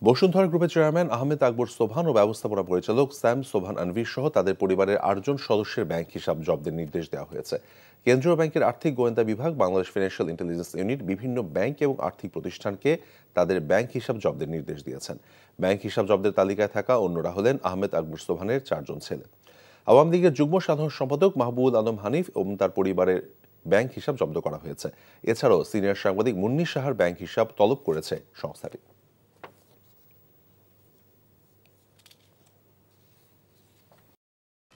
বসুন্ধরা গ্রুপের চেয়ারম্যান আহমেদ আকবর সোবহান ও ব্যবস্থাপনা পরিচালক স্যাম সোবহান আনভির সহ তাদের পরিবারের 8 জন সদস্যের ব্যাংক হিসাব জব্দের নির্দেশ দেওয়া হয়েছে। কেন্দ্রীয় ব্যাংকের আর্থিক গোয়েন্দা বিভাগ, বাংলাদেশ ফিনান্সিয়াল ইন্টেলিজেন্স ইউনিট বিভিন্ন ব্যাংক এবং আর্থিক প্রতিষ্ঠানকে তাদের ব্যাংক হিসাব জব্দের নির্দেশ দিয়েছেন। ব্যাংক হিসাব জব্দের তালিকায় থাকা অন্যরা হলেন আহমেদ আকবর সোবহানের 4 জন ছেলে। আওয়ামী লীগের যুগ্ম সাধারণ সম্পাদক মাহবুবুল আলম হানিফ এবং তার পরিবারের ব্যাংক হিসাব জব্দ করা হয়েছে। এছাড়াও সিনিয়র সাংবাদিক মুন্নী সাহার ব্যাংক হিসাব তলব করেছে সংস্থাটি।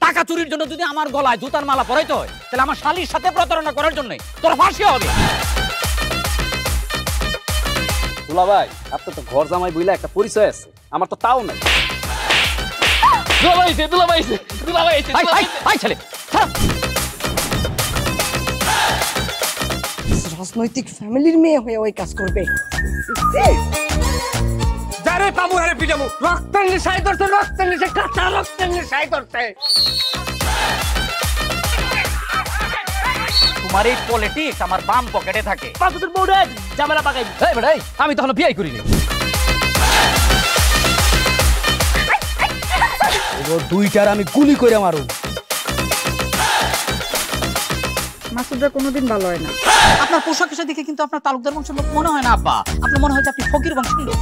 টাকা চুরির জন্য যদি আমার গলায় জুতার মালা পরাইতে হয়, তাহলে আমার শালীর সাথে প্রতারণা করার জন্য তোর ফাঁসি হবে। দুলা ভাই, আপনার তো ঘর জামাই বইলা একটা পরিচয় আছে, আমার তো তাও নাই। রাজনৈতিক ফ্যামিলির মেয়ে হয়ে ওই কাজ করবে। যারে পাবো হারে পিটাবো, রক্তের নেশায় ধরতে, রক্তের নেশায়, কাঁচা রক্তের নেশায় ধরতে। তোমার এই পলিটিক্স আমার বাম পকেটে থাকে। পাঁচদের বউরে ঝামেলা পাকাই। এই বেটা, আমি তখন বিয়ে করিনি। দুইটার আমি গুলি করে মারু। মাসুদরা কোনোদিন ভালো হয় না। আপনার পোশাক এসে দেখে কিন্তু আপনার তালুকদার বংশের লোক মনে হয় না আব্বা, আপনার মনে হয় যে আপনি ফকির বংশের লোক।